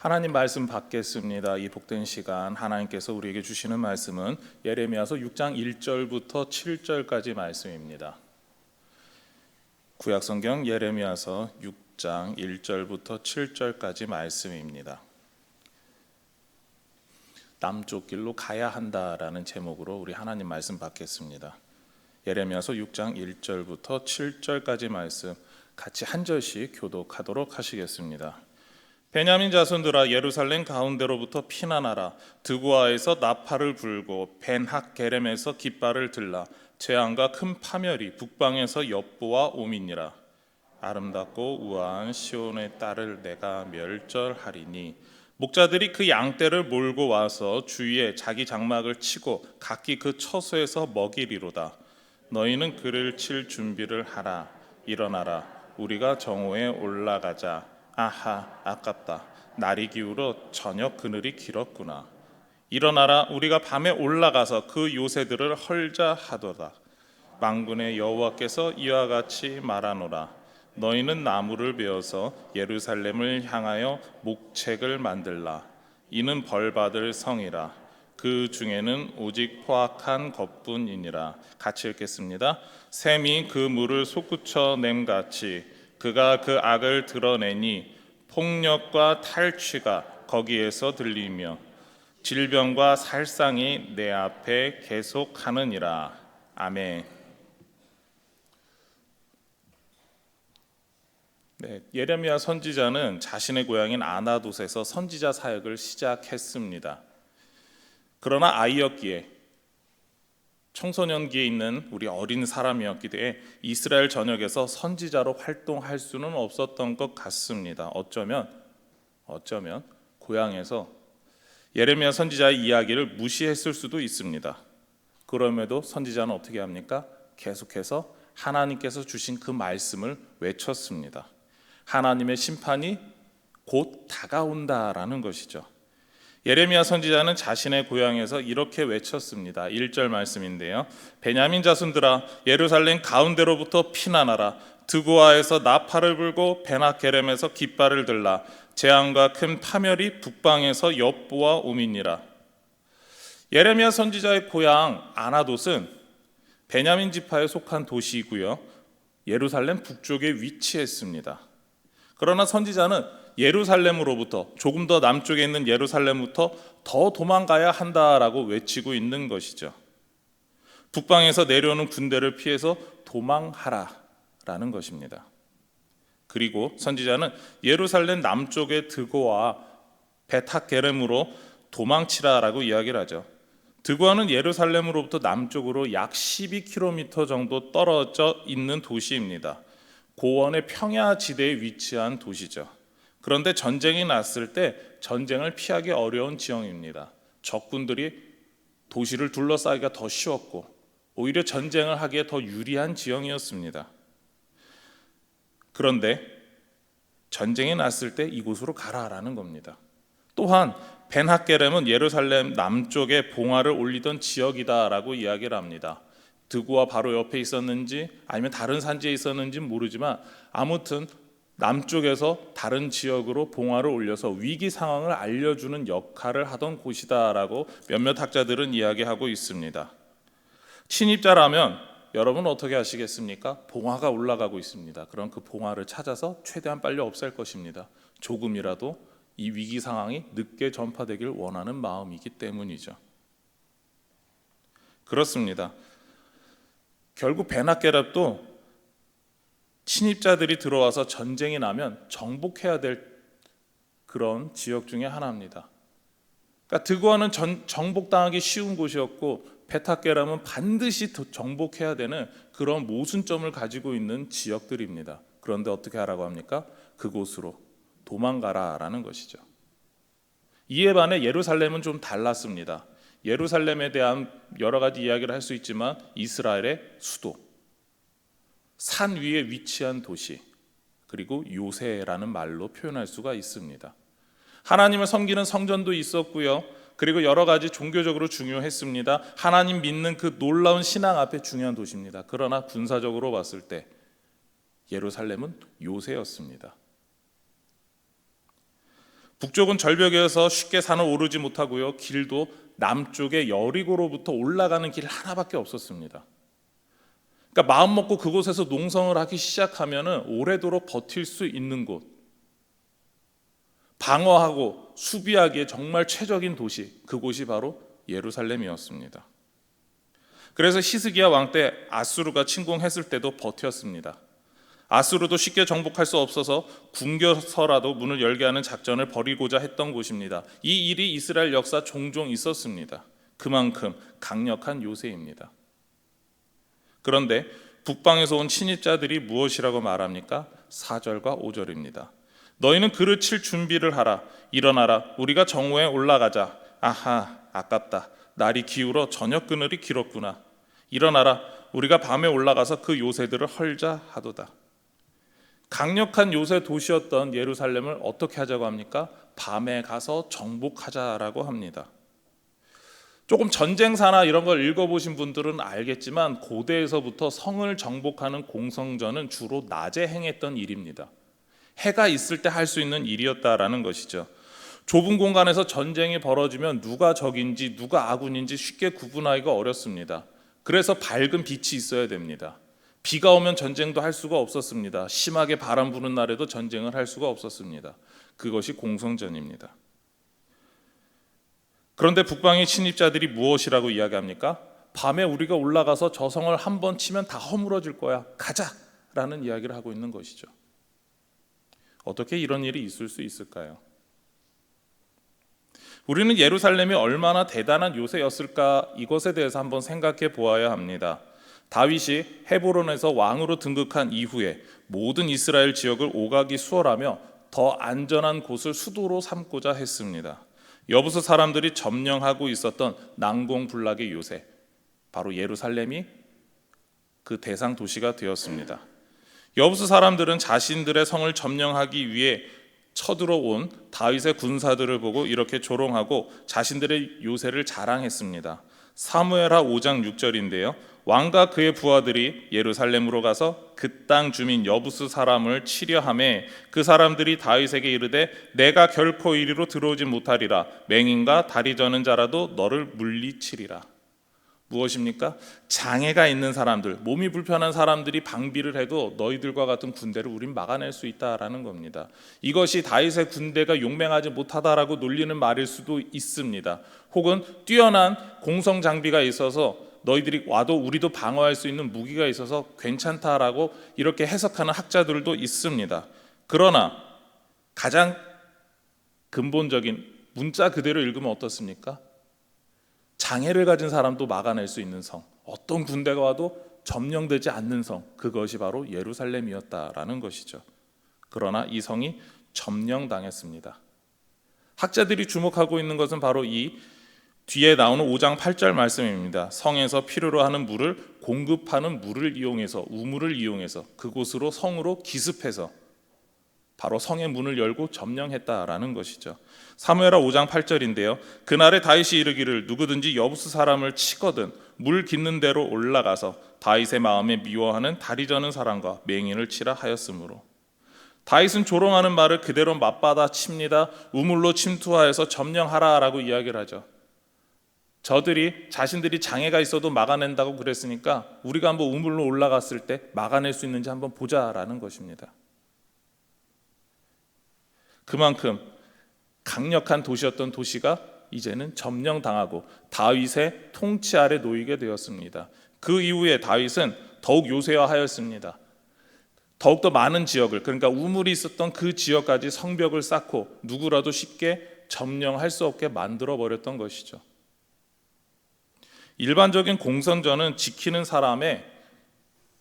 하나님 말씀 받겠습니다. 이 복된 시간 하나님께서 우리에게 주시는 말씀은 예레미야서 6장 1절부터 7절까지 말씀입니다. 구약성경 예레미야서 6장 1절부터 7절까지 말씀입니다. 남쪽 길로 가야 한다라는 제목으로 우리 하나님 말씀 받겠습니다. 예레미야서 6장 1절부터 7절까지 말씀 같이 한 절씩 교독하도록 하시겠습니다. 베냐민 자손들아, 예루살렘 가운데로부터 피난하라. 드고아에서 나팔을 불고 벤핫게렘에서 깃발을 들라. 재앙과 큰 파멸이 북방에서 엿보아 오미니라. 아름답고 우아한 시온의 딸을 내가 멸절하리니 목자들이 그 양떼를 몰고 와서 주위에 자기 장막을 치고 각기 그 처소에서 먹이리로다. 너희는 그를 칠 준비를 하라. 일어나라, 우리가 정오에 올라가자. 아하, 아깝다. 날이 기울어 저녁 그늘이 길었구나. 일어나라, 우리가 밤에 올라가서 그 요새들을 헐자 하도다. 만군의 여호와께서 이와 같이 말하노라. 너희는 나무를 베어서 예루살렘을 향하여 목책을 만들라. 이는 벌받을 성이라. 그 중에는 오직 포악한 것뿐이니라. 같이 읽겠습니다. 샘이 그 물을 솟구쳐 냄같이 그가 그 악을 드러내니 폭력과 탈취가 거기에서 들리며 질병과 살상이 내 앞에 계속하느니라. 아멘. 예레미야 선지자는 자신의 고향인 아나돗에서 선지자 사역을 시작했습니다. 그러나 아이였기에, 청소년기에 있는 우리 어린 사람이었기에 이스라엘 전역에서 선지자로 활동할 수는 없었던 것 같습니다. 어쩌면 고향에서 예레미야 선지자의 이야기를 무시했을 수도 있습니다. 그럼에도 선지자는 어떻게 합니까? 계속해서 하나님께서 주신 그 말씀을 외쳤습니다. 하나님의 심판이 곧 다가온다라는 것이죠. 예레미야 선지자는 자신의 고향에서 이렇게 외쳤습니다. 1절 말씀인데요. 베냐민 자손들아, 예루살렘 가운데로부터 피난하라. 드고아에서 나팔을 불고 벤핫게렘에서 깃발을 들라. 재앙과 큰 파멸이 북방에서 엿보아 오미니라. 예레미야 선지자의 고향 아나돗은 베냐민 지파에 속한 도시이고요, 예루살렘 북쪽에 위치했습니다. 그러나 선지자는 예루살렘으로부터, 조금 더 남쪽에 있는 예루살렘부터 더 도망가야 한다라고 외치고 있는 것이죠. 북방에서 내려오는 군대를 피해서 도망하라라는 것입니다. 그리고 선지자는 예루살렘 남쪽의 드고아 벳핫게렘으로 도망치라라고 이야기를 하죠. 드고아는 예루살렘으로부터 남쪽으로 약 12km 정도 떨어져 있는 도시입니다. 고원의 평야 지대에 위치한 도시죠. 그런데 전쟁이 났을 때 전쟁을 피하기 어려운 지형입니다. 적군들이 도시를 둘러싸기가 더 쉬웠고 오히려 전쟁을 하기에 더 유리한 지형이었습니다. 그런데 전쟁이 났을 때 이곳으로 가라라는 겁니다. 또한 벤핫게렘은 예루살렘 남쪽에 봉화를 올리던 지역이다라고 이야기를 합니다. 드고아 바로 옆에 있었는지 아니면 다른 산지에 있었는지 모르지만 아무튼 남쪽에서 다른 지역으로 봉화를 올려서 위기 상황을 알려주는 역할을 하던 곳이다라고 몇몇 학자들은 이야기하고 있습니다. 침입자라면 여러분 어떻게 하시겠습니까? 봉화가 올라가고 있습니다. 그럼 그 봉화를 찾아서 최대한 빨리 없앨 것입니다. 조금이라도 이 위기 상황이 늦게 전파되길 원하는 마음이기 때문이죠. 그렇습니다. 결국 벤핫게렘도 침입자들이 들어와서 전쟁이 나면 정복해야 될 그런 지역 중에 하나입니다. 그러니까 드고아는 정복당하기 쉬운 곳이었고 벳핫게렘은 반드시 정복해야 되는 그런 모순점을 가지고 있는 지역들입니다. 그런데 어떻게 하라고 합니까? 그곳으로 도망가라라는 것이죠. 이에 반해 예루살렘은 좀 달랐습니다. 예루살렘에 대한 여러 가지 이야기를 할 수 있지만 이스라엘의 수도, 산 위에 위치한 도시, 그리고 요새라는 말로 표현할 수가 있습니다. 하나님을 섬기는 성전도 있었고요, 그리고 여러 가지 종교적으로 중요했습니다. 하나님 믿는 그 놀라운 신앙 앞에 중요한 도시입니다. 그러나 군사적으로 봤을 때 예루살렘은 요새였습니다. 북쪽은 절벽이어서 쉽게 산을 오르지 못하고요. 길도 남쪽의 여리고로부터 올라가는 길 하나밖에 없었습니다. 그러니까 마음 먹고 그곳에서 농성을 하기 시작하면은 오래도록 버틸 수 있는 곳, 방어하고 수비하기에 정말 최적인 도시, 그곳이 바로 예루살렘이었습니다. 그래서 히스기야 왕 때 아수르가 침공했을 때도 버텼습니다. 아수르도 쉽게 정복할 수 없어서 굶겨서라도 문을 열게 하는 작전을 벌이고자 했던 곳입니다. 이 일이 이스라엘 역사 종종 있었습니다. 그만큼 강력한 요새입니다. 그런데 북방에서 온 침입자들이 무엇이라고 말합니까? 4절과 5절입니다. 너희는 그릇 칠 준비를 하라. 일어나라. 우리가 정오에 올라가자. 아하, 아깝다. 날이 기울어 저녁 그늘이 길었구나. 일어나라. 우리가 밤에 올라가서 그 요새들을 헐자 하도다. 강력한 요새 도시였던 예루살렘을 어떻게 하자고 합니까? 밤에 가서 정복하자라고 합니다. 조금 전쟁사나 이런 걸 읽어보신 분들은 알겠지만 고대에서부터 성을 정복하는 공성전은 주로 낮에 행했던 일입니다. 해가 있을 때 할 수 있는 일이었다라는 것이죠. 좁은 공간에서 전쟁이 벌어지면 누가 적인지 누가 아군인지 쉽게 구분하기가 어렵습니다. 그래서 밝은 빛이 있어야 됩니다. 비가 오면 전쟁도 할 수가 없었습니다. 심하게 바람 부는 날에도 전쟁을 할 수가 없었습니다. 그것이 공성전입니다. 그런데 북방의 침입자들이 무엇이라고 이야기합니까? 밤에 우리가 올라가서 저 성을 한번 치면 다 허물어질 거야. 가자라는 이야기를 하고 있는 것이죠. 어떻게 이런 일이 있을 수 있을까요? 우리는 예루살렘이 얼마나 대단한 요새였을까 이것에 대해서 한번 생각해 보아야 합니다. 다윗이 헤브론에서 왕으로 등극한 이후에 모든 이스라엘 지역을 오가기 수월하며 더 안전한 곳을 수도로 삼고자 했습니다. 여부수 사람들이 점령하고 있었던 난공불락의 요새, 바로 예루살렘이 그 대상 도시가 되었습니다. 여부수 사람들은 자신들의 성을 점령하기 위해 쳐들어온 다윗의 군사들을 보고 이렇게 조롱하고 자신들의 요새를 자랑했습니다. 사무엘하 5장 6절인데요. 왕과 그의 부하들이 예루살렘으로 가서 그 땅 주민 여부수 사람을 치려 하매 그 사람들이 다윗에게 이르되 내가 결코 이리로 들어오지 못하리라. 맹인과 다리 저는 자라도 너를 물리치리라. 무엇입니까? 장애가 있는 사람들, 몸이 불편한 사람들이 방비를 해도 너희들과 같은 군대를 우린 막아낼 수 있다라는 겁니다. 이것이 다윗의 군대가 용맹하지 못하다라고 놀리는 말일 수도 있습니다. 혹은 뛰어난 공성 장비가 있어서 너희들이 와도 우리도 방어할 수 있는 무기가 있어서 괜찮다라고 이렇게 해석하는 학자들도 있습니다. 그러나 가장 근본적인 문자 그대로 읽으면 어떻습니까? 장애를 가진 사람도 막아낼 수 있는 성, 어떤 군대가 와도 점령되지 않는 성, 그것이 바로 예루살렘이었다라는 것이죠. 그러나 이 성이 점령당했습니다. 학자들이 주목하고 있는 것은 바로 이 뒤에 나오는 5장 8절 말씀입니다. 성에서 필요로 하는 물을 공급하는 물을 이용해서, 우물을 이용해서 그곳으로 성으로 기습해서 바로 성의 문을 열고 점령했다라는 것이죠. 사무엘하 5장 8절인데요. 그날에 다윗이 이르기를 누구든지 여부수 사람을 치거든 물 깃는 대로 올라가서 다윗의 마음에 미워하는 다리 저는 사람과 맹인을 치라 하였으므로. 다윗은 조롱하는 말을 그대로 맞받아 칩니다. 우물로 침투하여서 점령하라라고 이야기를 하죠. 저들이 자신들이 장애가 있어도 막아낸다고 그랬으니까 우리가 한번 우물로 올라갔을 때 막아낼 수 있는지 한번 보자라는 것입니다. 그만큼 강력한 도시였던 도시가 이제는 점령당하고 다윗의 통치 아래 놓이게 되었습니다. 그 이후에 다윗은 더욱 요새화하였습니다. 더욱더 많은 지역을, 그러니까 우물이 있었던 그 지역까지 성벽을 쌓고 누구라도 쉽게 점령할 수 없게 만들어 버렸던 것이죠. 일반적인 공성전은 지키는 사람의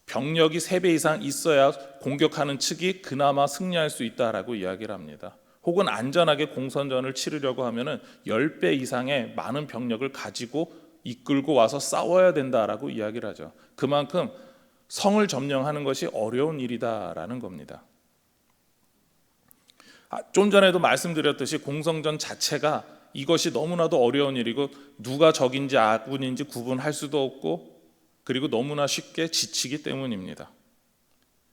병력이 3배 이상 있어야 공격하는 측이 그나마 승리할 수 있다라고 이야기를 합니다. 혹은 안전하게 공성전을 치르려고 하면은 10배 이상의 많은 병력을 가지고 이끌고 와서 싸워야 된다라고 이야기를 하죠. 그만큼 성을 점령하는 것이 어려운 일이다라는 겁니다. 좀 전에도 말씀드렸듯이 공성전 자체가 이것이 너무나도 어려운 일이고 누가 적인지 아군인지 구분할 수도 없고 그리고 너무나 쉽게 지치기 때문입니다.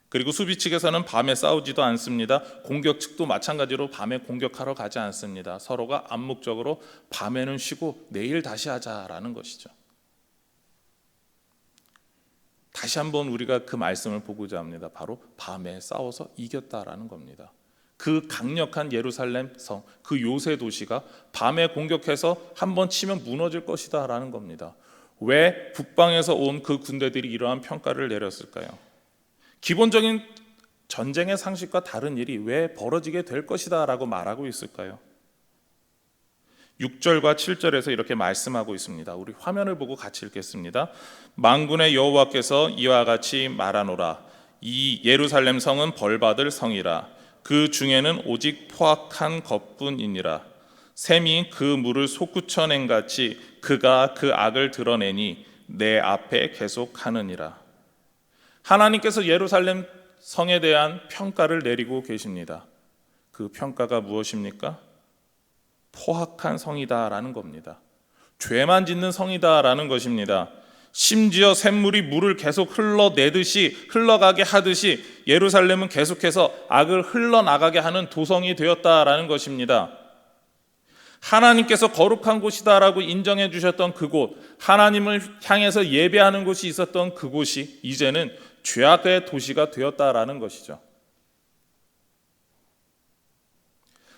그리고 수비 측에서는 밤에 싸우지도 않습니다. 공격 측도 마찬가지로 밤에 공격하러 가지 않습니다. 서로가 암묵적으로 밤에는 쉬고 내일 다시 하자라는 것이죠. 다시 한번 우리가 그 말씀을 보고자 합니다. 바로 밤에 싸워서 이겼다라는 겁니다. 그 강력한 예루살렘 성, 그 요새 도시가 밤에 공격해서 한번 치면 무너질 것이다 라는 겁니다. 왜 북방에서 온 그 군대들이 이러한 평가를 내렸을까요? 기본적인 전쟁의 상식과 다른 일이 왜 벌어지게 될 것이다 라고 말하고 있을까요? 6절과 7절에서 이렇게 말씀하고 있습니다. 우리 화면을 보고 같이 읽겠습니다. 만군의 여호와께서 이와 같이 말하노라. 이 예루살렘 성은 벌받을 성이라. 그 중에는 오직 포악한 것뿐이니라. 샘이 그 물을 솟구쳐낸 같이 그가 그 악을 드러내니 내 앞에 계속하느니라. 하나님께서 예루살렘 성에 대한 평가를 내리고 계십니다. 그 평가가 무엇입니까? 포악한 성이다라는 겁니다. 죄만 짓는 성이다라는 것입니다. 심지어 샘물이 물을 계속 흘러내듯이 흘러가게 하듯이 예루살렘은 계속해서 악을 흘러나가게 하는 도성이 되었다라는 것입니다. 하나님께서 거룩한 곳이다라고 인정해 주셨던 그곳, 하나님을 향해서 예배하는 곳이 있었던 그곳이 이제는 죄악의 도시가 되었다라는 것이죠.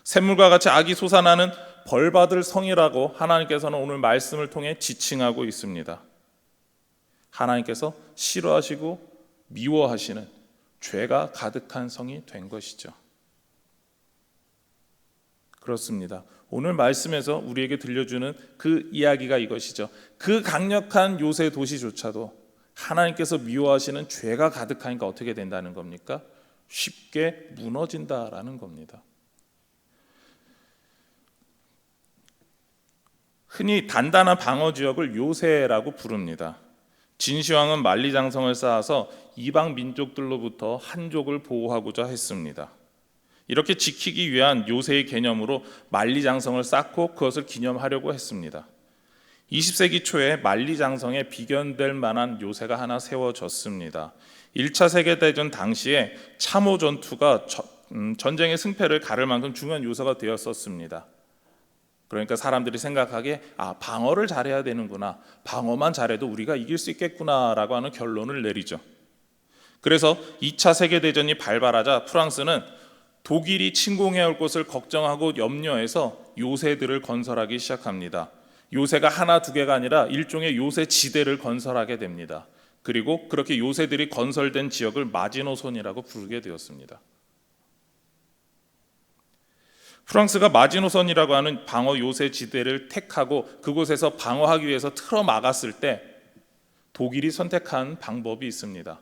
샘물과 같이 악이 솟아나는 벌받을 성이라고 하나님께서는 오늘 말씀을 통해 지칭하고 있습니다. 하나님께서 싫어하시고 미워하시는 죄가 가득한 성이 된 것이죠. 그렇습니다. 오늘 말씀에서 우리에게 들려주는 그 이야기가 이것이죠. 그 강력한 요새 도시조차도 하나님께서 미워하시는 죄가 가득하니까 어떻게 된다는 겁니까? 쉽게 무너진다라는 겁니다. 흔히 단단한 방어 지역을 요새라고 부릅니다. 진시황은 만리장성을 쌓아서 이방 민족들로부터 한족을 보호하고자 했습니다. 이렇게 지키기 위한 요새의 개념으로 만리장성을 쌓고 그것을 기념하려고 했습니다. 20세기 초에 만리장성에 비견될 만한 요새가 하나 세워졌습니다. 1차 세계대전 당시에 참호 전투가 전쟁의 승패를 가를 만큼 중요한 요소가 되었었습니다. 그러니까 사람들이 생각하기에 방어를 잘해야 되는구나, 방어만 잘해도 우리가 이길 수 있겠구나라고 하는 결론을 내리죠. 그래서 2차 세계대전이 발발하자 프랑스는 독일이 침공해 올 것을 걱정하고 염려해서 요새들을 건설하기 시작합니다. 요새가 하나 두 개가 아니라 일종의 요새 지대를 건설하게 됩니다. 그리고 그렇게 요새들이 건설된 지역을 마지노선이라고 부르게 되었습니다. 프랑스가 마지노선이라고 하는 방어 요새 지대를 택하고 그곳에서 방어하기 위해서 틀어막았을 때 독일이 선택한 방법이 있습니다.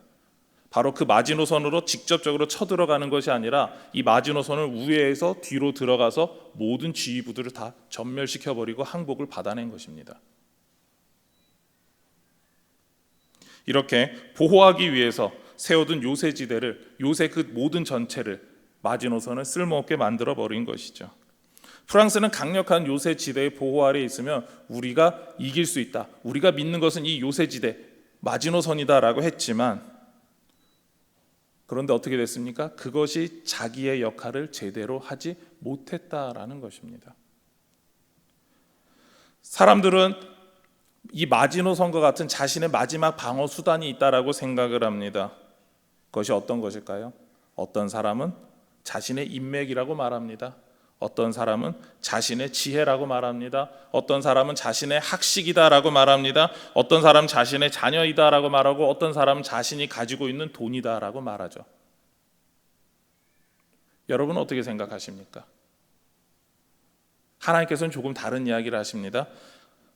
바로 그 마지노선으로 직접적으로 쳐들어가는 것이 아니라 이 마지노선을 우회해서 뒤로 들어가서 모든 지휘부들을 다 전멸시켜버리고 항복을 받아낸 것입니다. 이렇게 보호하기 위해서 세워둔 요새지대를, 요새 그 모든 전체를 마지노선을 쓸모없게 만들어버린 것이죠. 프랑스는 강력한 요새지대의 보호 아래에 있으면 우리가 이길 수 있다, 우리가 믿는 것은 이 요새지대 마지노선이다라고 했지만, 그런데 어떻게 됐습니까? 그것이 자기의 역할을 제대로 하지 못했다라는 것입니다. 사람들은 이 마지노선과 같은 자신의 마지막 방어 수단이 있다라고 생각을 합니다. 그것이 어떤 것일까요? 어떤 사람은 자신의 인맥이라고 말합니다. 어떤 사람은 자신의 지혜라고 말합니다. 어떤 사람은 자신의 학식이다라고 말합니다. 어떤 사람은 자신의 자녀이다라고 말하고, 어떤 사람은 자신이 가지고 있는 돈이다라고 말하죠. 여러분은 어떻게 생각하십니까? 하나님께서는 조금 다른 이야기를 하십니다.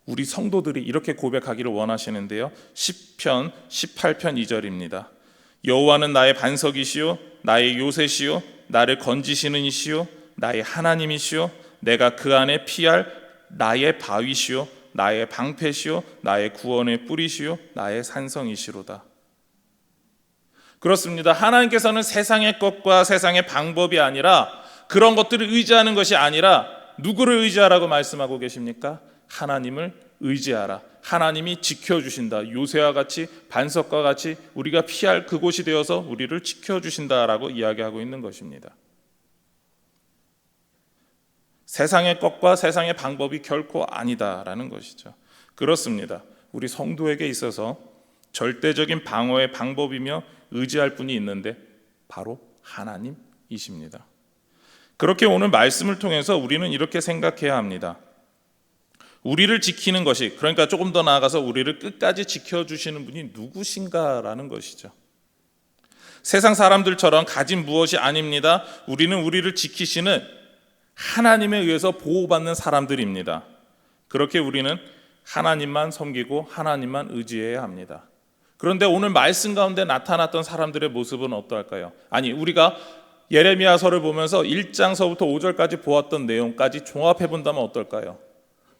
우리 성도들이 이렇게 고백하기를 원하시는데요. 시편 18편 2절입니다. 여호와는 나의 반석이시요 나의 요새시요 나를 건지시는 이시요 나의 하나님이시요 내가 그 안에 피할 나의 바위시요 나의 방패시요 나의 구원의 뿌리시요 나의 산성이시로다. 그렇습니다. 하나님께서는 세상의 것과 세상의 방법이 아니라, 그런 것들을 의지하는 것이 아니라 누구를 의지하라고 말씀하고 계십니까? 하나님을 의지하라. 하나님이 지켜주신다. 요새와 같이 반석과 같이 우리가 피할 그곳이 되어서 우리를 지켜주신다라고 이야기하고 있는 것입니다. 세상의 것과 세상의 방법이 결코 아니다라는 것이죠. 그렇습니다. 우리 성도에게 있어서 절대적인 방어의 방법이며 의지할 분이 있는데 바로 하나님이십니다. 그렇게 오늘 말씀을 통해서 우리는 이렇게 생각해야 합니다. 우리를 지키는 것이, 그러니까 조금 더 나아가서 우리를 끝까지 지켜주시는 분이 누구신가라는 것이죠. 세상 사람들처럼 가진 무엇이 아닙니다. 우리는 우리를 지키시는 하나님에 의해서 보호받는 사람들입니다. 그렇게 우리는 하나님만 섬기고 하나님만 의지해야 합니다. 그런데 오늘 말씀 가운데 나타났던 사람들의 모습은 어떨까요? 아니, 우리가 예레미야서를 보면서 1장서부터 5절까지 보았던 내용까지 종합해 본다면 어떨까요?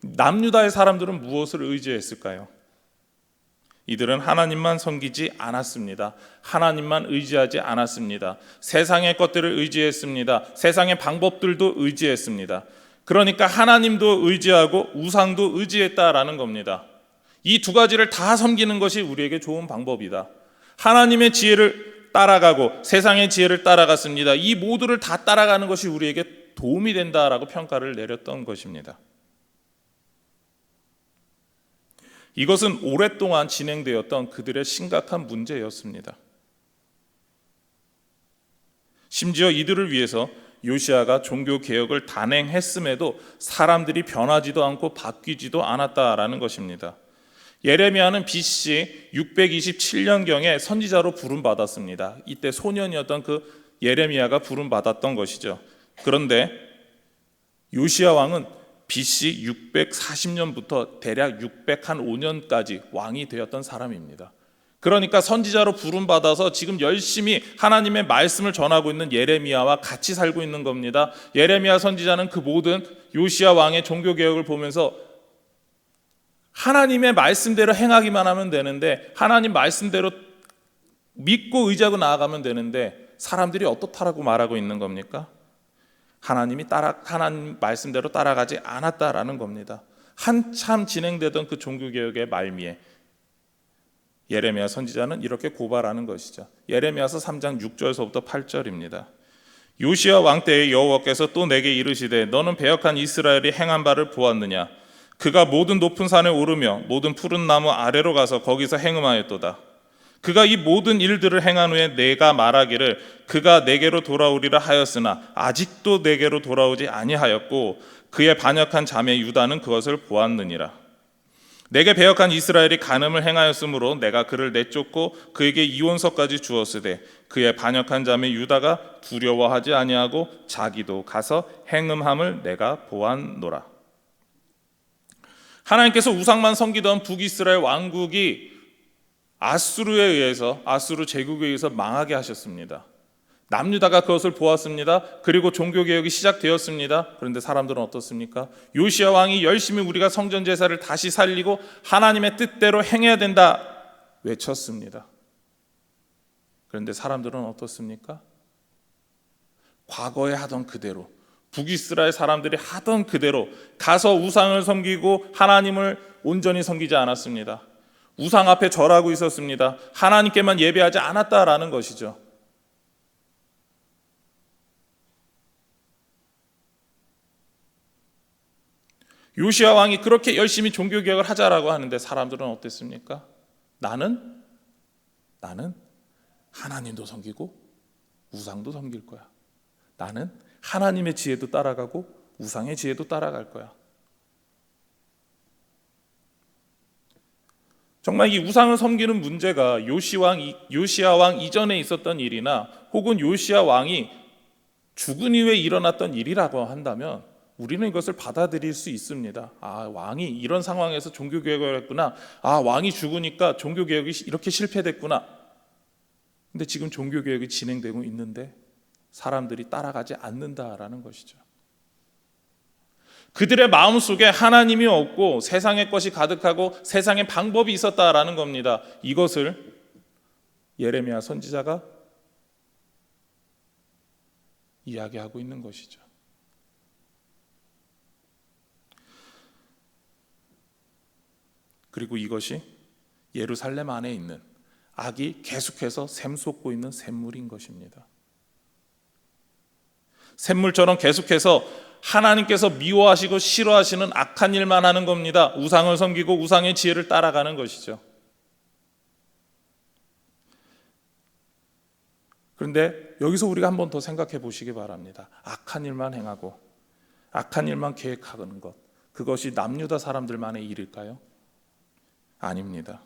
남유다의 사람들은 무엇을 의지했을까요? 이들은 하나님만 섬기지 않았습니다. 하나님만 의지하지 않았습니다. 세상의 것들을 의지했습니다. 세상의 방법들도 의지했습니다. 그러니까 하나님도 의지하고 우상도 의지했다라는 겁니다. 이 두 가지를 다 섬기는 것이 우리에게 좋은 방법이다. 하나님의 지혜를 따라가고 세상의 지혜를 따라갔습니다. 이 모두를 다 따라가는 것이 우리에게 도움이 된다라고 평가를 내렸던 것입니다. 이것은 오랫동안 진행되었던 그들의 심각한 문제였습니다. 심지어 이들을 위해서 요시아가 종교개혁을 단행했음에도 사람들이 변하지도 않고 바뀌지도 않았다라는 것입니다. 예레미야는 BC 627년경에 선지자로 부름받았습니다. 이때 소년이었던 그 예레미야가 부름받았던 것이죠. 그런데 요시야 왕은 BC 640년부터 대략 605년까지 왕이 되었던 사람입니다. 그러니까 선지자로 부름받아서 지금 열심히 하나님의 말씀을 전하고 있는 예레미야와 같이 살고 있는 겁니다. 예레미야 선지자는 그 모든 요시야 왕의 종교개혁을 보면서 하나님의 말씀대로 행하기만 하면 되는데, 하나님 말씀대로 믿고 의지하고 나아가면 되는데 사람들이 어떻다라고 말하고 있는 겁니까? 하나님 말씀대로 따라가지 않았다라는 겁니다. 한참 진행되던 그 종교개혁의 말미에 예레미야 선지자는 이렇게 고발하는 것이죠. 예레미야서 3장 6절서부터 8절입니다. 요시야 왕 때에 여호와께서 또 내게 이르시되 너는 배역한 이스라엘이 행한 바를 보았느냐? 그가 모든 높은 산에 오르며 모든 푸른 나무 아래로 가서 거기서 행음하였도다. 그가 이 모든 일들을 행한 후에 내가 말하기를 그가 내게로 돌아오리라 하였으나 아직도 내게로 돌아오지 아니하였고 그의 반역한 자매 유다는 그것을 보았느니라. 내게 배역한 이스라엘이 간음을 행하였으므로 내가 그를 내쫓고 그에게 이혼서까지 주었으되 그의 반역한 자매 유다가 두려워하지 아니하고 자기도 가서 행음함을 내가 보았노라. 하나님께서 우상만 섬기던 북이스라엘 왕국이 아수르 제국에 의해서 망하게 하셨습니다. 남유다가 그것을 보았습니다. 그리고 종교개혁이 시작되었습니다. 그런데 사람들은 어떻습니까? 요시야 왕이 열심히 우리가 성전 제사를 다시 살리고 하나님의 뜻대로 행해야 된다 외쳤습니다. 그런데 사람들은 어떻습니까? 과거에 하던 그대로, 북이스라엘 사람들이 하던 그대로 가서 우상을 섬기고 하나님을 온전히 섬기지 않았습니다. 우상 앞에 절하고 있었습니다. 하나님께만 예배하지 않았다라는 것이죠. 요시야 왕이 그렇게 열심히 종교개혁을 하자라고 하는데 사람들은 어땠습니까? 나는 하나님도 섬기고 우상도 섬길 거야. 나는 하나님의 지혜도 따라가고 우상의 지혜도 따라갈 거야. 정말 이 우상을 섬기는 문제가 요시야 왕 이전에 있었던 일이나 혹은 요시야 왕이 죽은 이후에 일어났던 일이라고 한다면 우리는 이것을 받아들일 수 있습니다. 아, 왕이 이런 상황에서 종교개혁을 했구나. 아, 왕이 죽으니까 종교개혁이 이렇게 실패됐구나. 근데 지금 종교개혁이 진행되고 있는데 사람들이 따라가지 않는다라는 것이죠. 그들의 마음속에 하나님이 없고 세상의 것이 가득하고 세상의 방법이 있었다라는 겁니다. 이것을 예레미야 선지자가 이야기하고 있는 것이죠. 그리고 이것이 예루살렘 안에 있는 악이 계속해서 샘솟고 있는 샘물인 것입니다. 샘물처럼 계속해서 하나님께서 미워하시고 싫어하시는 악한 일만 하는 겁니다. 우상을 섬기고 우상의 지혜를 따라가는 것이죠. 그런데 여기서 우리가 한 번 더 생각해 보시기 바랍니다. 악한 일만 행하고 악한 일만 계획하는 것, 그것이 남유다 사람들만의 일일까요? 아닙니다.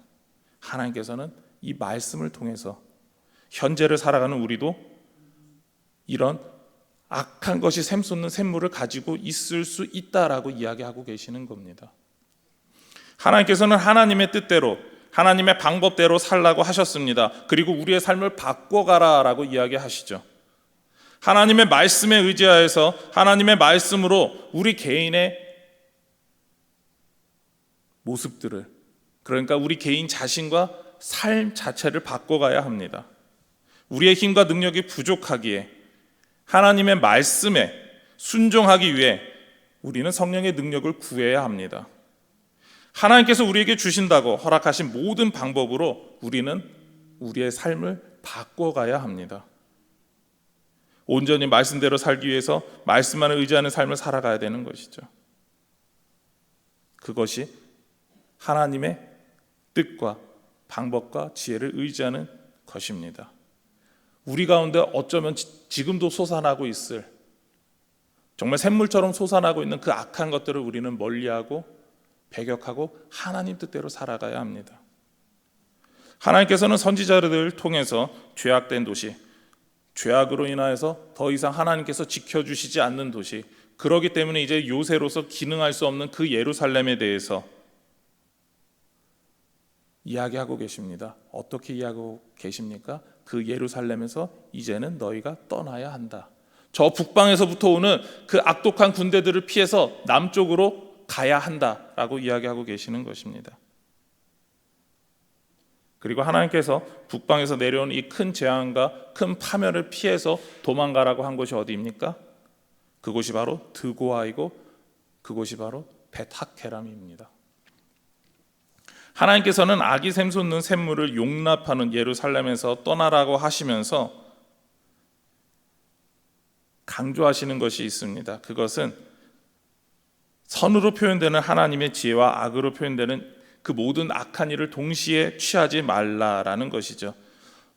하나님께서는 이 말씀을 통해서 현재를 살아가는 우리도 이런 악한 것이 샘솟는 샘물을 가지고 있을 수 있다라고 이야기하고 계시는 겁니다. 하나님께서는 하나님의 뜻대로, 하나님의 방법대로 살라고 하셨습니다. 그리고 우리의 삶을 바꿔가라라고 이야기하시죠. 하나님의 말씀에 의지하여서 하나님의 말씀으로 우리 개인의 모습들을, 그러니까 우리 개인 자신과 삶 자체를 바꿔가야 합니다. 우리의 힘과 능력이 부족하기에 하나님의 말씀에 순종하기 위해 우리는 성령의 능력을 구해야 합니다. 하나님께서 우리에게 주신다고 허락하신 모든 방법으로 우리는 우리의 삶을 바꿔가야 합니다. 온전히 말씀대로 살기 위해서 말씀만을 의지하는 삶을 살아가야 되는 것이죠. 그것이 하나님의 뜻과 방법과 지혜를 의지하는 것입니다. 우리 가운데 어쩌면 지금도 솟아나고 있을, 정말 샘물처럼 솟아나고 있는 그 악한 것들을 우리는 멀리하고 배격하고 하나님 뜻대로 살아가야 합니다. 하나님께서는 선지자들을 통해서 죄악된 도시, 죄악으로 인하여서 더 이상 하나님께서 지켜주시지 않는 도시, 그러기 때문에 이제 요새로서 기능할 수 없는 그 예루살렘에 대해서 이야기하고 계십니다. 어떻게 이야기하고 계십니까? 그 예루살렘에서 이제는 너희가 떠나야 한다. 저 북방에서부터 오는 그 악독한 군대들을 피해서 남쪽으로 가야 한다라고 이야기하고 계시는 것입니다. 그리고 하나님께서 북방에서 내려온 이 큰 재앙과 큰 파멸을 피해서 도망가라고 한 곳이 어디입니까? 그곳이 바로 드고아이고 그곳이 바로 벳하케람입니다. 하나님께서는 악이 샘솟는 샘물을 용납하는 예루살렘에서 떠나라고 하시면서 강조하시는 것이 있습니다. 그것은 선으로 표현되는 하나님의 지혜와 악으로 표현되는 그 모든 악한 일을 동시에 취하지 말라라는 것이죠.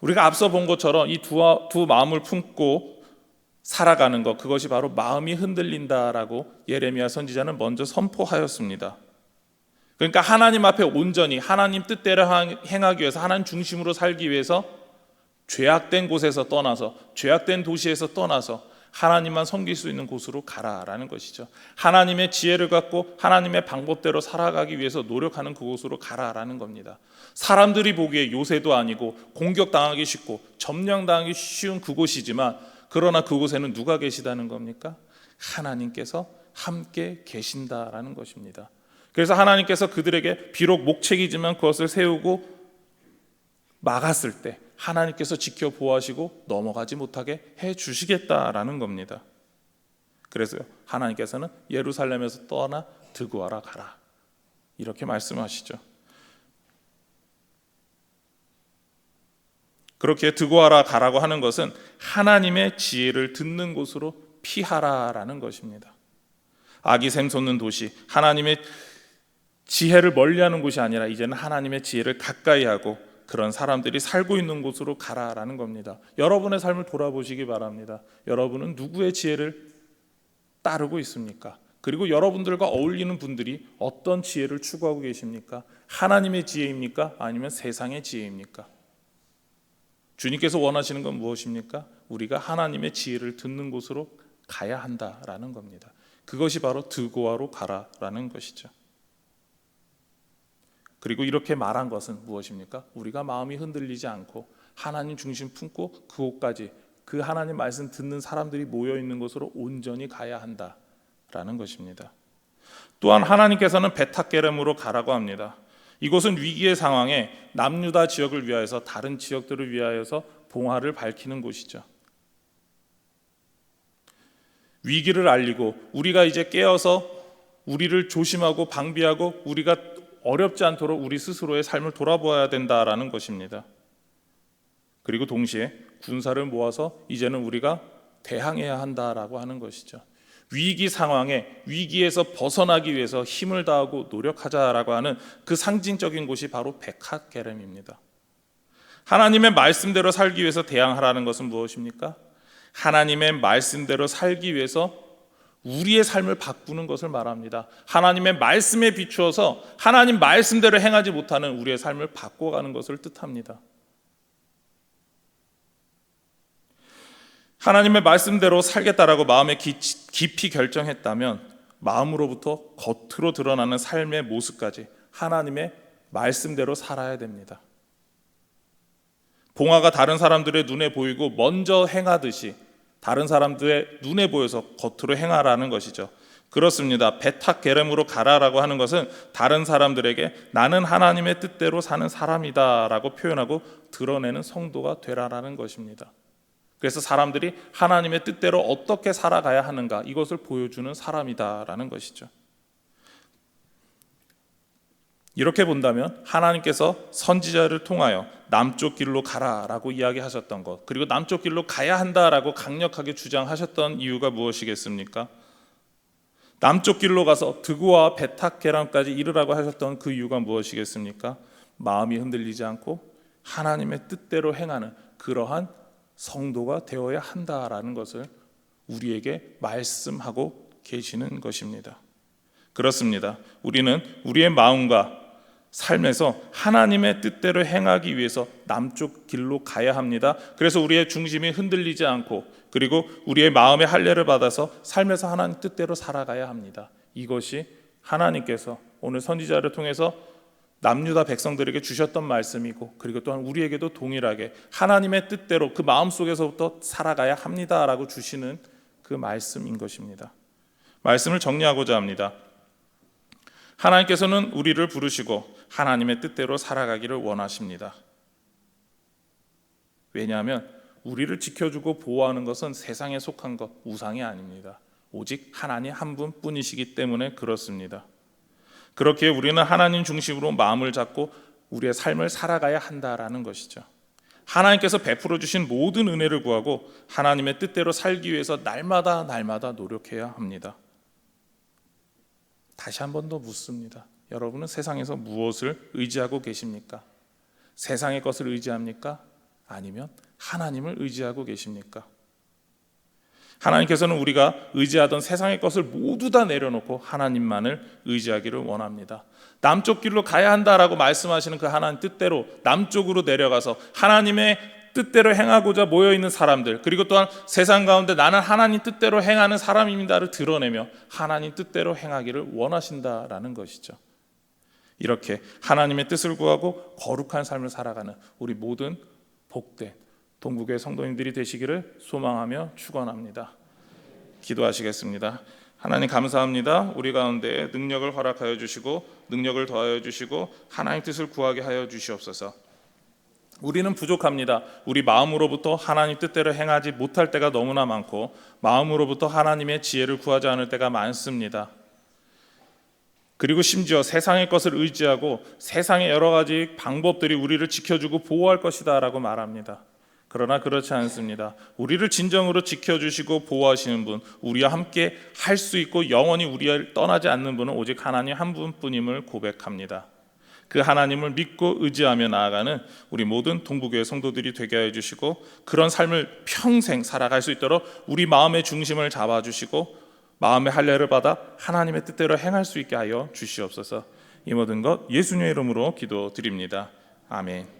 우리가 앞서 본 것처럼 이 두 마음을 품고 살아가는 것, 그것이 바로 마음이 흔들린다라고 예레미야 선지자는 먼저 선포하였습니다. 그러니까 하나님 앞에 온전히 하나님 뜻대로 행하기 위해서, 하나님 중심으로 살기 위해서 죄악된 곳에서 떠나서, 죄악된 도시에서 떠나서 하나님만 섬길 수 있는 곳으로 가라라는 것이죠. 하나님의 지혜를 갖고 하나님의 방법대로 살아가기 위해서 노력하는 그곳으로 가라라는 겁니다. 사람들이 보기에 요새도 아니고 공격당하기 쉽고 점령당하기 쉬운 그곳이지만, 그러나 그곳에는 누가 계시다는 겁니까? 하나님께서 함께 계신다라는 것입니다. 그래서 하나님께서 그들에게 비록 목책이지만 그것을 세우고 막았을 때 하나님께서 지켜보호하시고 넘어가지 못하게 해주시겠다라는 겁니다. 그래서 하나님께서는 예루살렘에서 떠나 드고아라 가라 이렇게 말씀하시죠. 그렇게 드고아라 가라고 하는 것은 하나님의 지혜를 듣는 곳으로 피하라라는 것입니다. 악이 샘솟는 도시, 하나님의 지혜를 멀리하는 곳이 아니라 이제는 하나님의 지혜를 가까이 하고 그런 사람들이 살고 있는 곳으로 가라라는 겁니다. 여러분의 삶을 돌아보시기 바랍니다. 여러분은 누구의 지혜를 따르고 있습니까? 그리고 여러분들과 어울리는 분들이 어떤 지혜를 추구하고 계십니까? 하나님의 지혜입니까? 아니면 세상의 지혜입니까? 주님께서 원하시는 건 무엇입니까? 우리가 하나님의 지혜를 듣는 곳으로 가야 한다라는 겁니다. 그것이 바로 드고아로 가라라는 것이죠. 그리고 이렇게 말한 것은 무엇입니까? 우리가 마음이 흔들리지 않고 하나님 중심 품고 그곳까지, 그 하나님 말씀 듣는 사람들이 모여있는 곳으로 온전히 가야 한다라는 것입니다. 또한 하나님께서는 벳하게렘으로 가라고 합니다. 이곳은 위기의 상황에 남유다 지역을 위하여서, 다른 지역들을 위하여서 봉화를 밝히는 곳이죠. 위기를 알리고 우리가 이제 깨어서 우리를 조심하고 방비하고 우리가 어렵지 않도록 우리 스스로의 삶을 돌아보아야 된다라는 것입니다. 그리고 동시에 군사를 모아서 이제는 우리가 대항해야 한다라고 하는 것이죠. 위기 상황에 위기에서 벗어나기 위해서 힘을 다하고 노력하자라고 하는 그 상징적인 곳이 바로 베캇 게렘입니다. 하나님의 말씀대로 살기 위해서 대항하라는 것은 무엇입니까? 하나님의 말씀대로 살기 위해서 우리의 삶을 바꾸는 것을 말합니다. 하나님의 말씀에 비추어서 하나님 말씀대로 행하지 못하는 우리의 삶을 바꿔가는 것을 뜻합니다. 하나님의 말씀대로 살겠다라고 마음에 깊이 결정했다면 마음으로부터 겉으로 드러나는 삶의 모습까지 하나님의 말씀대로 살아야 됩니다. 봉화가 다른 사람들의 눈에 보이고 먼저 행하듯이 다른 사람들의 눈에 보여서 겉으로 행하라는 것이죠. 그렇습니다. 베탁 게렘으로 가라라고 하는 것은 다른 사람들에게 나는 하나님의 뜻대로 사는 사람이다라고 표현하고 드러내는 성도가 되라라는 것입니다. 그래서 사람들이 하나님의 뜻대로 어떻게 살아가야 하는가 이것을 보여주는 사람이다라는 것이죠. 이렇게 본다면 하나님께서 선지자를 통하여 남쪽 길로 가라라고 이야기하셨던 것, 그리고 남쪽 길로 가야 한다라고 강력하게 주장하셨던 이유가 무엇이겠습니까? 남쪽 길로 가서 드고와 베탁 게람까지 이르라고 하셨던 그 이유가 무엇이겠습니까? 마음이 흔들리지 않고 하나님의 뜻대로 행하는 그러한 성도가 되어야 한다라는 것을 우리에게 말씀하고 계시는 것입니다. 그렇습니다. 우리는 우리의 마음과 삶에서 하나님의 뜻대로 행하기 위해서 남쪽 길로 가야 합니다. 그래서 우리의 중심이 흔들리지 않고 그리고 우리의 마음의 할례를 받아서 삶에서 하나님 뜻대로 살아가야 합니다. 이것이 하나님께서 오늘 선지자를 통해서 남유다 백성들에게 주셨던 말씀이고 그리고 또한 우리에게도 동일하게 하나님의 뜻대로 그 마음속에서부터 살아가야 합니다라고 주시는 그 말씀인 것입니다. 말씀을 정리하고자 합니다. 하나님께서는 우리를 부르시고 하나님의 뜻대로 살아가기를 원하십니다. 왜냐하면 우리를 지켜주고 보호하는 것은 세상에 속한 것, 우상이 아닙니다. 오직 하나님 한 분뿐이시기 때문에 그렇습니다. 그렇게 우리는 하나님 중심으로 마음을 잡고 우리의 삶을 살아가야 한다라는 것이죠. 하나님께서 베풀어 주신 모든 은혜를 구하고 하나님의 뜻대로 살기 위해서 날마다 노력해야 합니다. 다시 한 번 더 묻습니다. 여러분은 세상에서 무엇을 의지하고 계십니까? 세상의 것을 의지합니까? 아니면 하나님을 의지하고 계십니까? 하나님께서는 우리가 의지하던 세상의 것을 모두 다 내려놓고 하나님만을 의지하기를 원합니다. 남쪽 길로 가야 한다라고 말씀하시는 그 하나님 뜻대로 남쪽으로 내려가서 하나님의 뜻대로 행하고자 모여있는 사람들, 그리고 또한 세상 가운데 나는 하나님 뜻대로 행하는 사람입니다를 드러내며 하나님 뜻대로 행하기를 원하신다라는 것이죠. 이렇게 하나님의 뜻을 구하고 거룩한 삶을 살아가는 우리 모든 복된 동국의 성도님들이 되시기를 소망하며 축원합니다. 기도하시겠습니다. 하나님 감사합니다. 우리 가운데 능력을 허락하여 주시고 능력을 더하여 주시고 하나님 뜻을 구하게 하여 주시옵소서. 우리는 부족합니다. 우리 마음으로부터 하나님 뜻대로 행하지 못할 때가 너무나 많고 마음으로부터 하나님의 지혜를 구하지 않을 때가 많습니다. 그리고 심지어 세상의 것을 의지하고 세상의 여러 가지 방법들이 우리를 지켜주고 보호할 것이다 라고 말합니다. 그러나 그렇지 않습니다. 우리를 진정으로 지켜주시고 보호하시는 분, 우리와 함께 할 수 있고 영원히 우리를 떠나지 않는 분은 오직 하나님 한 분뿐임을 고백합니다. 그 하나님을 믿고 의지하며 나아가는 우리 모든 동부교회 성도들이 되게 하여 주시고 그런 삶을 평생 살아갈 수 있도록 우리 마음의 중심을 잡아주시고 마음의 할례를 받아 하나님의 뜻대로 행할 수 있게 하여 주시옵소서. 이 모든 것 예수님의 이름으로 기도드립니다. 아멘.